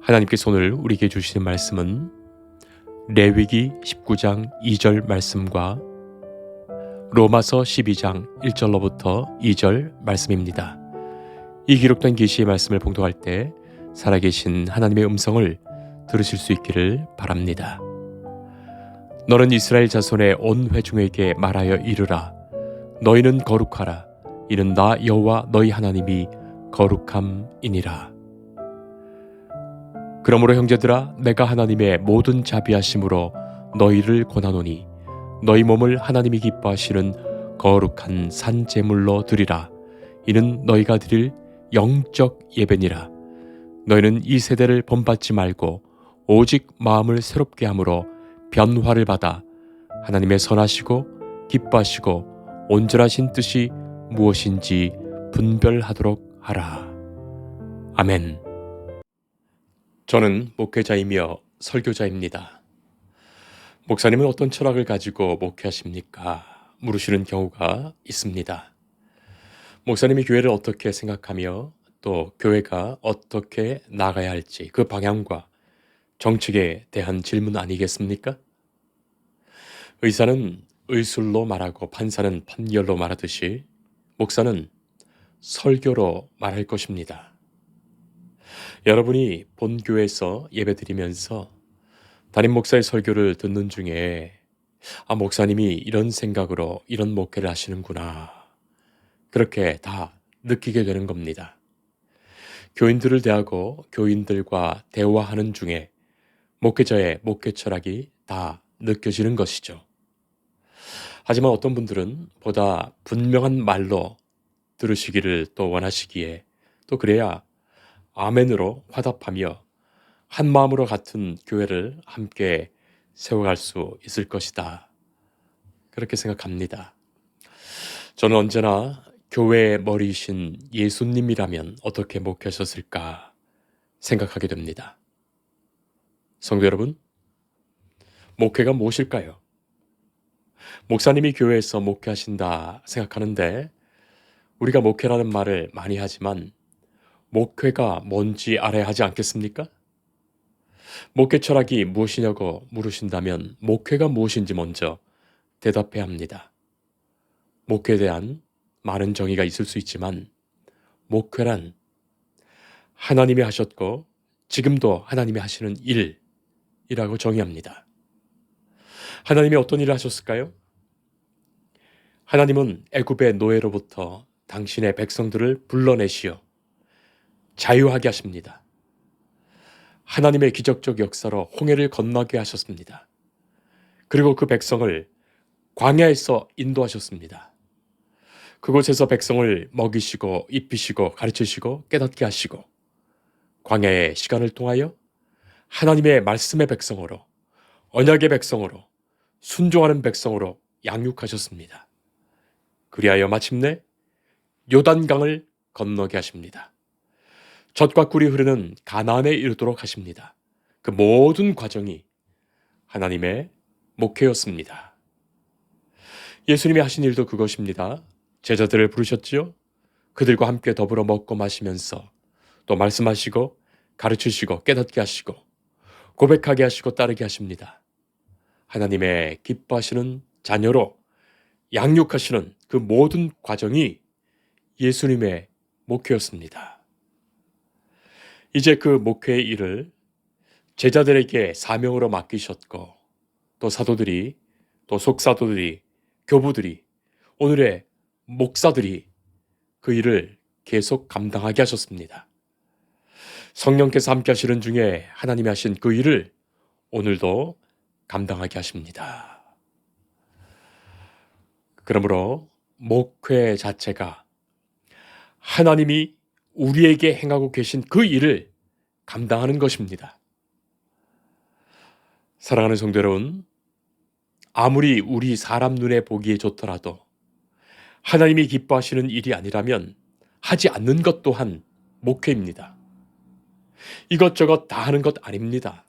하나님께서 오늘 우리에게 주시는 말씀은 레위기 19장 2절 말씀과 로마서 12장 1절로부터 2절 말씀입니다. 이 기록된 계시의 말씀을 봉독할 때 살아계신 하나님의 음성을 들으실 수 있기를 바랍니다. 너는 이스라엘 자손의 온 회중에게 말하여 이르라. 너희는 거룩하라. 이는 나 여호와 너희 하나님이 거룩함이니라. 그러므로 형제들아, 내가 하나님의 모든 자비하심으로 너희를 권하노니 너희 몸을 하나님이 기뻐하시는 거룩한 산 제물로 드리라. 이는 너희가 드릴 영적 예배니라. 너희는 이 세대를 본받지 말고 오직 마음을 새롭게 함으로 변화를 받아 하나님의 선하시고 기뻐하시고 온전하신 뜻이 무엇인지 분별하도록 하라. 아멘. 저는 목회자이며 설교자입니다. 목사님은 어떤 철학을 가지고 목회하십니까? 물으시는 경우가 있습니다. 목사님이 교회를 어떻게 생각하며 또 교회가 어떻게 나가야 할지 그 방향과 정책에 대한 질문 아니겠습니까? 의사는 의술로 말하고 판사는 판결로 말하듯이 목사는 설교로 말할 것입니다. 여러분이 본교회에서 예배드리면서 담임 목사의 설교를 듣는 중에 목사님이 이런 생각으로 이런 목회를 하시는구나, 그렇게 다 느끼게 되는 겁니다. 교인들을 대하고 교인들과 대화하는 중에 목회자의 목회 철학이 다 느껴지는 것이죠. 하지만 어떤 분들은 보다 분명한 말로 들으시기를 또 원하시기에 또 그래야 아멘으로 화답하며 한 마음으로 같은 교회를 함께 세워갈 수 있을 것이다, 그렇게 생각합니다. 저는 언제나 교회의 머리이신 예수님이라면 어떻게 목회하셨을까 생각하게 됩니다. 성도 여러분, 목회가 무엇일까요? 목사님이 교회에서 목회하신다 생각하는데 우리가 목회라는 말을 많이 하지만 목회가 뭔지 알아야 하지 않겠습니까? 목회 철학이 무엇이냐고 물으신다면 목회가 무엇인지 먼저 대답해야 합니다. 목회에 대한 많은 정의가 있을 수 있지만 목회란 하나님이 하셨고 지금도 하나님이 하시는 일이라고 정의합니다. 하나님이 어떤 일을 하셨을까요? 하나님은 애굽의 노예로부터 당신의 백성들을 불러내시어 자유하게 하십니다. 하나님의 기적적 역사로 홍해를 건너게 하셨습니다. 그리고 그 백성을 광야에서 인도하셨습니다. 그곳에서 백성을 먹이시고 입히시고 가르치시고 깨닫게 하시고 광야의 시간을 통하여 하나님의 말씀의 백성으로, 언약의 백성으로, 순종하는 백성으로 양육하셨습니다. 그리하여 마침내 요단강을 건너게 하십니다. 젖과 꿀이 흐르는 가나안에 이르도록 하십니다. 그 모든 과정이 하나님의 목회였습니다. 예수님이 하신 일도 그것입니다. 제자들을 부르셨지요. 그들과 함께 더불어 먹고 마시면서 또 말씀하시고 가르치시고 깨닫게 하시고 고백하게 하시고 따르게 하십니다. 하나님의 기뻐하시는 자녀로 양육하시는 그 모든 과정이 예수님의 목회였습니다. 이제 그 목회의 일을 제자들에게 사명으로 맡기셨고 또 사도들이, 또 속사도들이, 교부들이, 오늘의 목사들이 그 일을 계속 감당하게 하셨습니다. 성령께서 함께 하시는 중에 하나님이 하신 그 일을 오늘도 감당하게 하십니다. 그러므로 목회 자체가 하나님이 우리에게 행하고 계신 그 일을 감당하는 것입니다. 사랑하는 성도 여러분, 아무리 우리 사람 눈에 보기에 좋더라도 하나님이 기뻐하시는 일이 아니라면 하지 않는 것 또한 목회입니다. 이것저것 다 하는 것 아닙니다.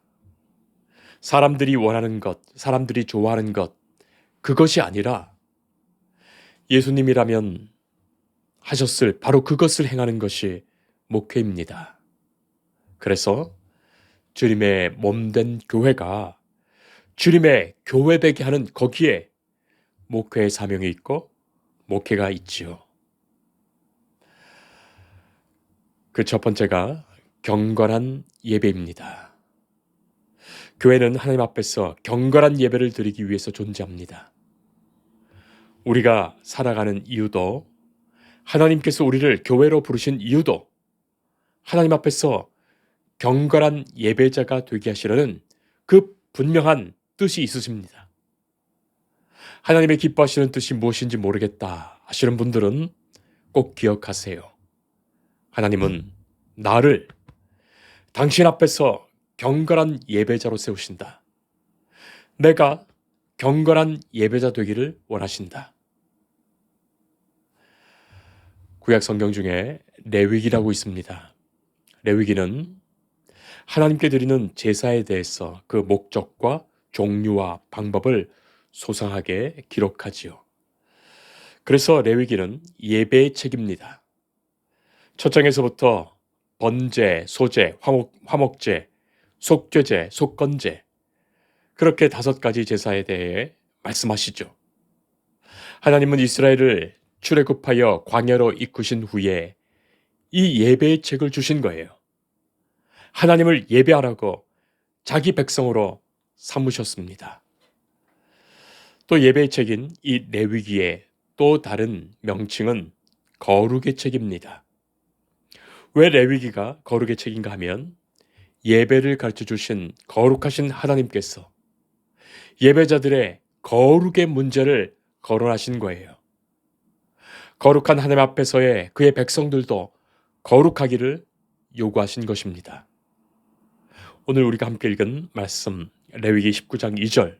사람들이 원하는 것, 사람들이 좋아하는 것, 그것이 아니라 예수님이라면 하셨을 바로 그것을 행하는 것이 목회입니다. 그래서 주님의 몸된 교회가 주님의 교회되게 하는 거기에 목회의 사명이 있고 목회가 있지요. 그 첫 번째가 경건한 예배입니다. 교회는 하나님 앞에서 경건한 예배를 드리기 위해서 존재합니다. 우리가 살아가는 이유도, 하나님께서 우리를 교회로 부르신 이유도 하나님 앞에서 경건한 예배자가 되게 하시려는 그 분명한 뜻이 있으십니다. 하나님의 기뻐하시는 뜻이 무엇인지 모르겠다 하시는 분들은 꼭 기억하세요. 하나님은 나를 당신 앞에서 경건한 예배자로 세우신다. 내가 경건한 예배자 되기를 원하신다. 구약 성경 중에 레위기라고 있습니다. 레위기는 하나님께 드리는 제사에 대해서 그 목적과 종류와 방법을 소상하게 기록하지요. 그래서 레위기는 예배의 책입니다. 첫 장에서부터 번제, 소제, 화목제, 속죄제, 속건제, 그렇게 5가지 제사에 대해 말씀하시죠. 하나님은 이스라엘을 출애굽하여 광야로 이끄신 후에 이 예배의 책을 주신 거예요. 하나님을 예배하라고 자기 백성으로 삼으셨습니다. 또 예배의 책인 이 레위기의 또 다른 명칭은 거룩의 책입니다. 왜 레위기가 거룩의 책인가 하면 예배를 가르쳐 주신 거룩하신 하나님께서 예배자들의 거룩의 문제를 거론하신 거예요. 거룩한 하나님 앞에서의 그의 백성들도 거룩하기를 요구하신 것입니다. 오늘 우리가 함께 읽은 말씀 레위기 19장 2절,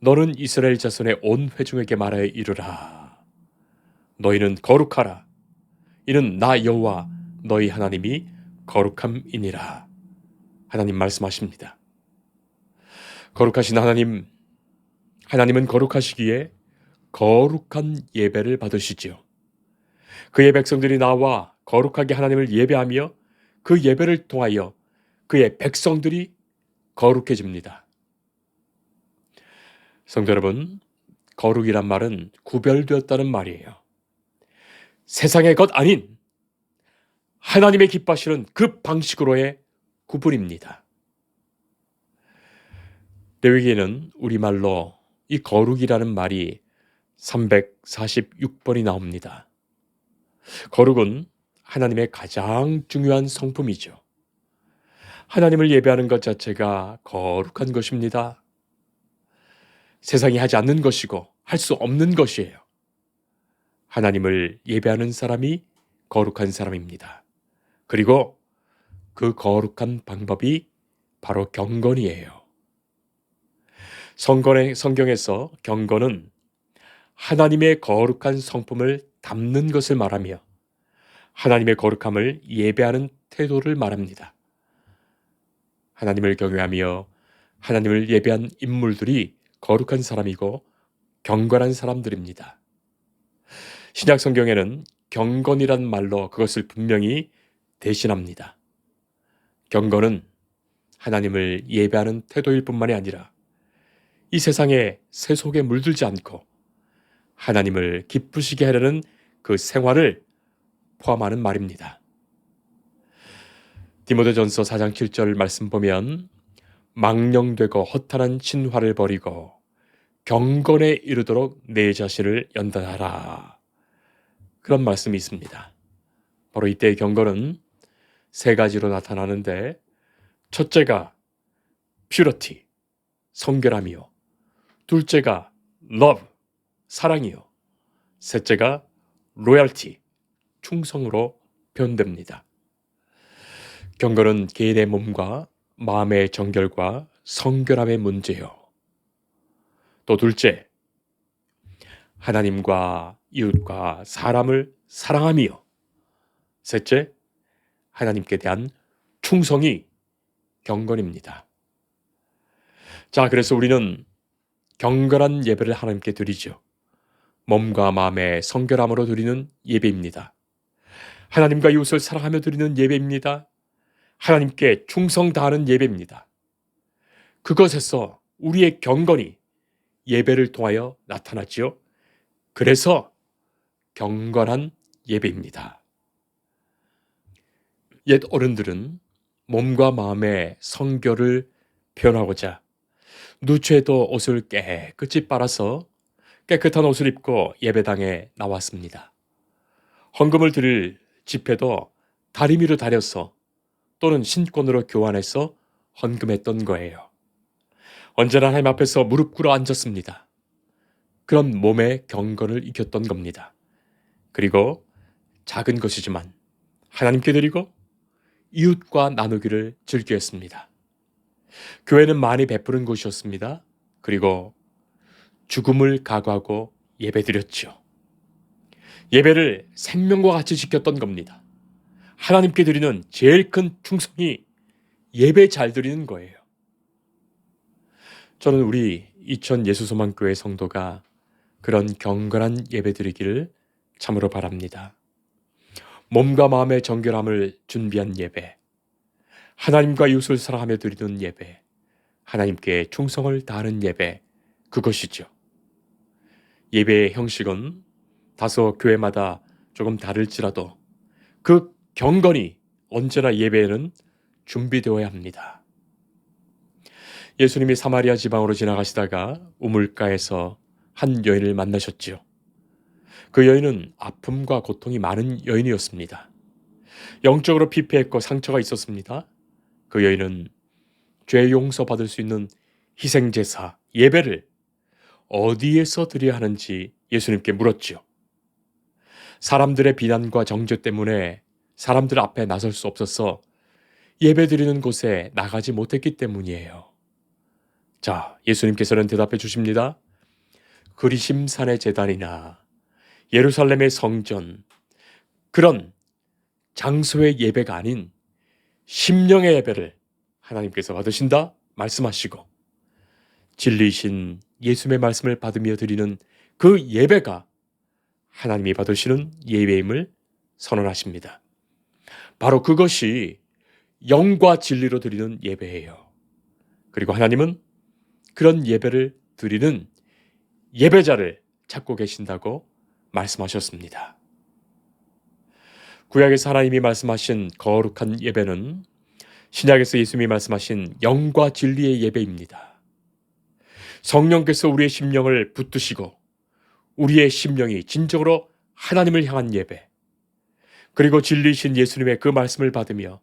너는 이스라엘 자손의 온 회중에게 말하여 이르라. 너희는 거룩하라. 이는 나 여호와 너희 하나님이 거룩함이니라. 하나님 말씀하십니다. 거룩하신 하나님은 거룩하시기에 거룩한 예배를 받으시지요. 그의 백성들이 나와 거룩하게 하나님을 예배하며 그 예배를 통하여 그의 백성들이 거룩해집니다. 성도 여러분, 거룩이란 말은 구별되었다는 말이에요. 세상의 것 아닌 하나님의 기뻐하시는 그 방식으로의 구분입니다. 레위기에는 우리말로 이 거룩이라는 말이 346번이 나옵니다. 거룩은 하나님의 가장 중요한 성품이죠. 하나님을 예배하는 것 자체가 거룩한 것입니다. 세상이 하지 않는 것이고 할 수 없는 것이에요. 하나님을 예배하는 사람이 거룩한 사람입니다. 그리고 그 거룩한 방법이 바로 경건이에요. 성경에서 경건은 하나님의 거룩한 성품을 담는 것을 말하며 하나님의 거룩함을 예배하는 태도를 말합니다. 하나님을 경외하며 하나님을 예배한 인물들이 거룩한 사람이고 경건한 사람들입니다. 신약 성경에는 경건이란 말로 그것을 분명히 대신합니다. 경건은 하나님을 예배하는 태도일 뿐만이 아니라 이 세상에 세속에 물들지 않고 하나님을 기쁘시게 하려는 그 생활을 포함하는 말입니다. 디모데전서 4장 7절 말씀 보면 망령되고 허탄한 신화를 버리고 경건에 이르도록 내 자신을 연단하라. 그런 말씀이 있습니다. 바로 이때의 경건은 3가지로 나타나는데, 첫째가 purity, 성결함이요. 둘째가 love, 사랑이요. 셋째가 loyalty, 충성으로 표현됩니다. 경건은 개인의 몸과 마음의 정결과 성결함의 문제요. 또 둘째, 하나님과 이웃과 사람을 사랑하며, 셋째, 하나님께 대한 충성이 경건입니다. 자, 그래서 우리는 경건한 예배를 하나님께 드리죠. 몸과 마음의 성결함으로 드리는 예배입니다. 하나님과 이웃을 사랑하며 드리는 예배입니다. 하나님께 충성 다하는 예배입니다. 그것에서 우리의 경건이 예배를 통하여 나타나지요. 그래서 경건한 예배입니다. 옛 어른들은 몸과 마음의 성결을 표현하고자 누추해도 옷을 깨끗이 빨아서 깨끗한 옷을 입고 예배당에 나왔습니다. 헌금을 드릴 지폐도 다리미로 다려서 또는 신권으로 교환해서 헌금했던 거예요. 언제나 하나님 앞에서 무릎 꿇어 앉았습니다. 그런 몸의 경건을 익혔던 겁니다. 그리고 작은 것이지만 하나님께 드리고 이웃과 나누기를 즐겼습니다. 교회는 많이 베푸는 곳이었습니다. 그리고 죽음을 각오하고 예배드렸죠. 예배를 생명과 같이 지켰던 겁니다. 하나님께 드리는 제일 큰 충성이 예배 잘 드리는 거예요. 저는 우리 이천 예수소망교회 성도가 그런 경건한 예배 드리기를 참으로 바랍니다. 몸과 마음의 정결함을 준비한 예배, 하나님과 이웃을 사랑하며 드리는 예배, 하나님께 충성을 다하는 예배, 그것이죠. 예배의 형식은 다소 교회마다 조금 다를지라도 그 경건이 언제나 예배에는 준비되어야 합니다. 예수님이 사마리아 지방으로 지나가시다가 우물가에서 한 여인을 만나셨지요. 그 여인은 아픔과 고통이 많은 여인이었습니다. 영적으로 피폐했고 상처가 있었습니다. 그 여인은 죄 용서받을 수 있는 희생제사, 예배를 어디에서 드려야 하는지 예수님께 물었지요. 사람들의 비난과 정죄 때문에 사람들 앞에 나설 수 없어서 예배 드리는 곳에 나가지 못했기 때문이에요. 자, 예수님께서는 대답해 주십니다. 그리심산의 제단이나 예루살렘의 성전, 그런 장소의 예배가 아닌 심령의 예배를 하나님께서 받으신다 말씀하시고 진리이신 예수님의 말씀을 받으며 드리는 그 예배가 하나님이 받으시는 예배임을 선언하십니다. 바로 그것이 영과 진리로 드리는 예배예요. 그리고 하나님은 그런 예배를 드리는 예배자를 찾고 계신다고 말씀하셨습니다. 구약에서 하나님이 말씀하신 거룩한 예배는 신약에서 예수님이 말씀하신 영과 진리의 예배입니다. 성령께서 우리의 심령을 붙드시고 우리의 심령이 진정으로 하나님을 향한 예배, 그리고 진리이신 예수님의 그 말씀을 받으며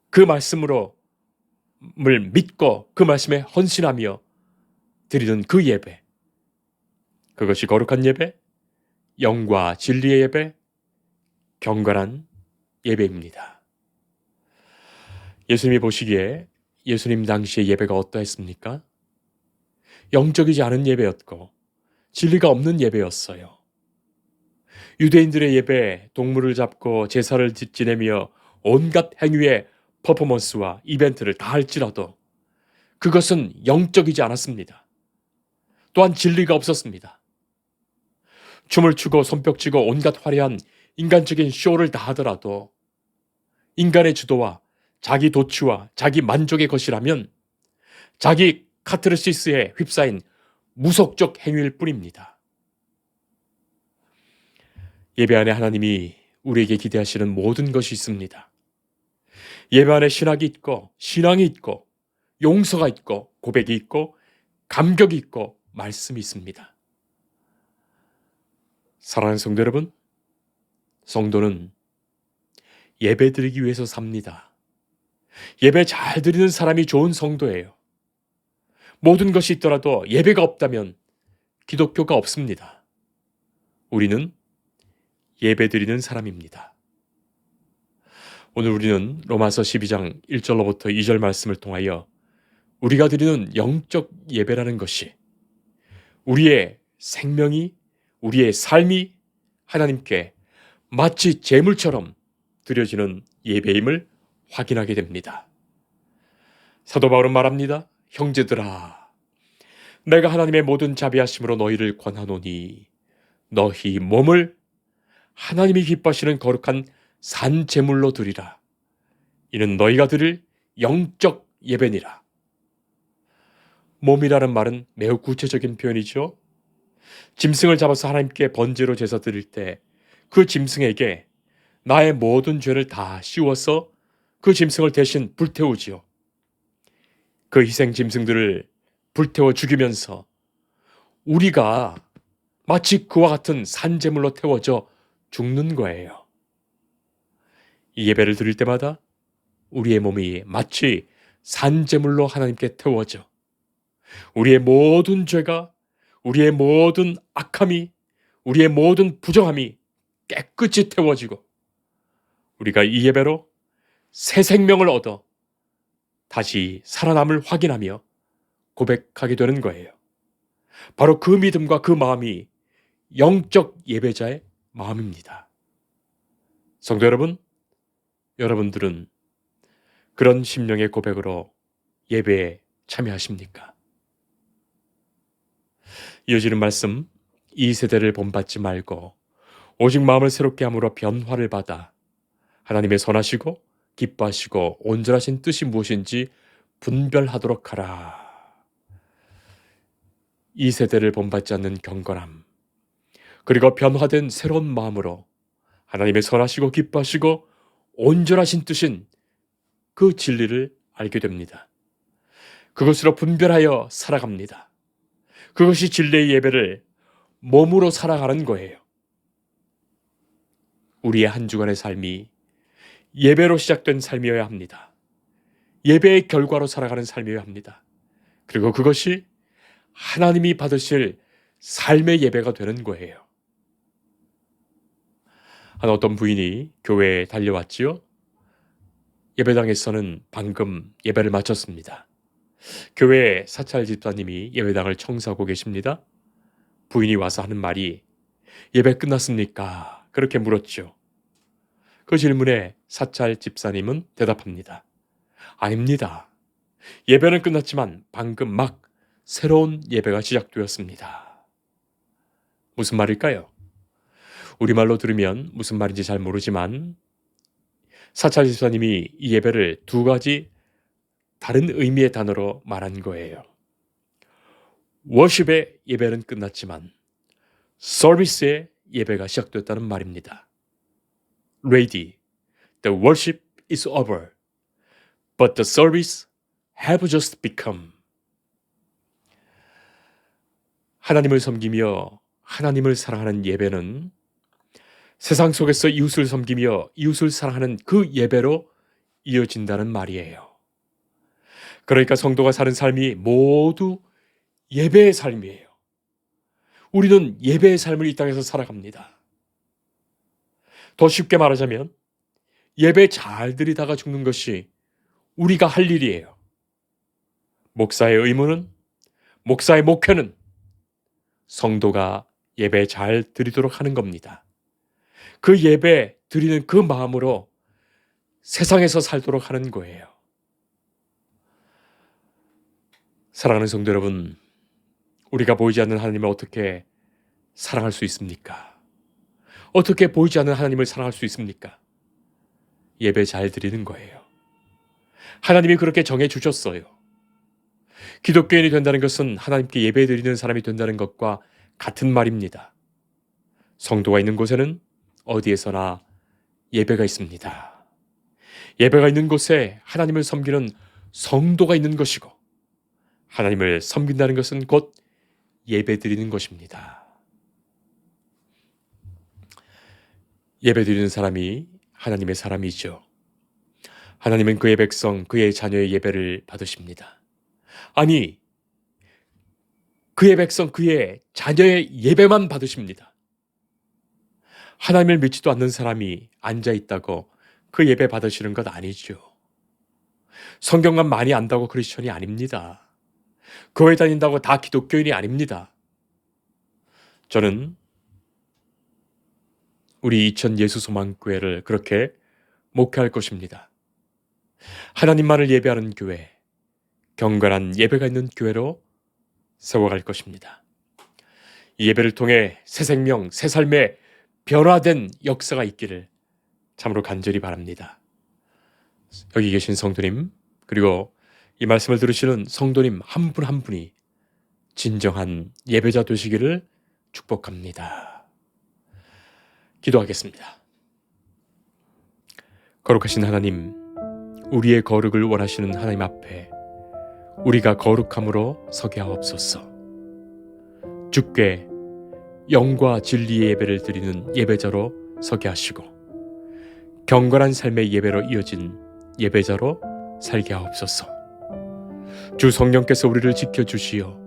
그 말씀을 믿고 그 말씀에 헌신하며 드리는 그 예배, 그것이 거룩한 예배, 영과 진리의 예배, 경건한 예배입니다. 예수님이 보시기에 예수님 당시의 예배가 어떠했습니까? 영적이지 않은 예배였고 진리가 없는 예배였어요. 유대인들의 예배, 동물을 잡고 제사를 지내며 온갖 행위의 퍼포먼스와 이벤트를 다 할지라도 그것은 영적이지 않았습니다. 또한 진리가 없었습니다. 춤을 추고 손뼉치고 온갖 화려한 인간적인 쇼를 다 하더라도 인간의 주도와 자기 도취와 자기 만족의 것이라면 자기 카타르시스에 휩싸인 무속적 행위일 뿐입니다. 예배 안에 하나님이 우리에게 기대하시는 모든 것이 있습니다. 예배 안에 신학이 있고 신앙이 있고 용서가 있고 고백이 있고 감격이 있고 말씀이 있습니다. 사랑하는 성도 여러분, 성도는 예배 드리기 위해서 삽니다. 예배 잘 드리는 사람이 좋은 성도예요. 모든 것이 있더라도 예배가 없다면 기독교가 없습니다. 우리는 예배 드리는 사람입니다. 오늘 우리는 로마서 12장 1절로부터 2절 말씀을 통하여 우리가 드리는 영적 예배라는 것이 우리의 생명이, 우리의 삶이 하나님께 마치 제물처럼 드려지는 예배임을 확인하게 됩니다. 사도 바울은 말합니다. 형제들아, 내가 하나님의 모든 자비하심으로 너희를 권하노니 너희 몸을 하나님이 기뻐하시는 거룩한 산 제물로 드리라. 이는 너희가 드릴 영적 예배니라. 몸이라는 말은 매우 구체적인 표현이죠. 짐승을 잡아서 하나님께 번제로 제사 드릴 때 그 짐승에게 나의 모든 죄를 다 씌워서 그 짐승을 대신 불태우지요. 그 희생 짐승들을 불태워 죽이면서 우리가 마치 그와 같은 산제물로 태워져 죽는 거예요. 이 예배를 드릴 때마다 우리의 몸이 마치 산제물로 하나님께 태워져 우리의 모든 죄가, 우리의 모든 악함이, 우리의 모든 부정함이 깨끗이 태워지고 우리가 이 예배로 새 생명을 얻어 다시 살아남을 확인하며 고백하게 되는 거예요. 바로 그 믿음과 그 마음이 영적 예배자의 마음입니다. 성도 여러분, 여러분들은 그런 심령의 고백으로 예배에 참여하십니까? 이어지는 말씀, 이 세대를 본받지 말고 오직 마음을 새롭게 함으로 변화를 받아 하나님의 선하시고 기뻐하시고 온전하신 뜻이 무엇인지 분별하도록 하라. 이 세대를 본받지 않는 경건함, 그리고 변화된 새로운 마음으로 하나님의 선하시고 기뻐하시고 온전하신 뜻인 그 진리를 알게 됩니다. 그것으로 분별하여 살아갑니다. 그것이 진리의 예배를 몸으로 살아가는 거예요. 우리의 한 주간의 삶이 예배로 시작된 삶이어야 합니다. 예배의 결과로 살아가는 삶이어야 합니다. 그리고 그것이 하나님이 받으실 삶의 예배가 되는 거예요. 어떤 부인이 교회에 달려왔지요. 예배당에서는 방금 예배를 마쳤습니다. 교회 사찰 집사님이 예배당을 청소하고 계십니다. 부인이 와서 하는 말이 예배 끝났습니까? 그렇게 물었죠. 그 질문에 사찰 집사님은 대답합니다. 아닙니다. 예배는 끝났지만 방금 막 새로운 예배가 시작되었습니다. 무슨 말일까요? 우리말로 들으면 무슨 말인지 잘 모르지만 사찰 집사님이 이 예배를 두 가지 다른 의미의 단어로 말한 거예요. 워십의 예배는 끝났지만 서비스의 예배가 시작됐다는 말입니다. Ready, the worship is over, but the service have just become. 하나님을 섬기며 하나님을 사랑하는 예배는 세상 속에서 이웃을 섬기며 이웃을 사랑하는 그 예배로 이어진다는 말이에요. 그러니까 성도가 사는 삶이 모두 예배의 삶이에요. 우리는 예배의 삶을 이 땅에서 살아갑니다. 더 쉽게 말하자면 예배 잘 드리다가 죽는 것이 우리가 할 일이에요. 목사의 의무는, 목사의 목회는 성도가 예배 잘 드리도록 하는 겁니다. 그 예배 드리는 그 마음으로 세상에서 살도록 하는 거예요. 사랑하는 성도 여러분, 우리가 보이지 않는 하나님을 어떻게 사랑할 수 있습니까? 어떻게 보이지 않는 하나님을 사랑할 수 있습니까? 예배 잘 드리는 거예요. 하나님이 그렇게 정해 주셨어요. 기독교인이 된다는 것은 하나님께 예배 드리는 사람이 된다는 것과 같은 말입니다. 성도가 있는 곳에는 어디에서나 예배가 있습니다. 예배가 있는 곳에 하나님을 섬기는 성도가 있는 것이고 하나님을 섬긴다는 것은 곧 예배 드리는 것입니다. 예배 드리는 사람이 하나님의 사람이죠. 하나님은 그의 백성, 그의 자녀의 예배를 받으십니다. 아니, 그의 백성, 그의 자녀의 예배만 받으십니다. 하나님을 믿지도 않는 사람이 앉아있다고 그 예배 받으시는 것 아니죠. 성경만 많이 안다고 크리스천이 아닙니다. 교회 다닌다고 다 기독교인이 아닙니다. 저는 우리 이천 예수소망교회를 그렇게 목회할 것입니다. 하나님만을 예배하는 교회, 경건한 예배가 있는 교회로 세워갈 것입니다. 이 예배를 통해 새 생명, 새 삶의 변화된 역사가 있기를 참으로 간절히 바랍니다. 여기 계신 성도님, 그리고 이 말씀을 들으시는 성도님 한 분 한 분이 진정한 예배자 되시기를 축복합니다. 기도하겠습니다. 거룩하신 하나님, 우리의 거룩을 원하시는 하나님 앞에 우리가 거룩함으로 서게 하옵소서. 주께 영과 진리의 예배를 드리는 예배자로 서게 하시고 경건한 삶의 예배로 이어진 예배자로 살게 하옵소서. 주 성령께서 우리를 지켜주시어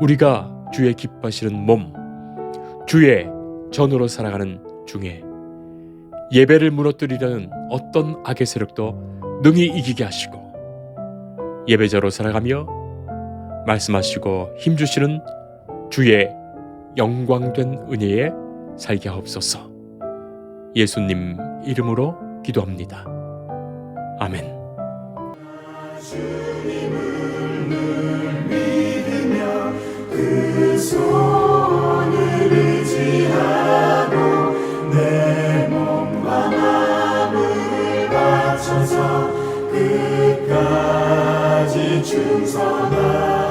우리가 주의 기뻐하시는 몸, 주의 전으로 살아가는 중에 예배를 무너뜨리려는 어떤 악의 세력도 능히 이기게 하시고 예배자로 살아가며 말씀하시고 힘주시는 주의 영광된 은혜에 살게 하옵소서. 예수님 이름으로 기도합니다. 아멘. 주님을 늘 믿으며 그 손을 의지하고 내 몸과 마음을 바쳐서 끝까지 충성하리.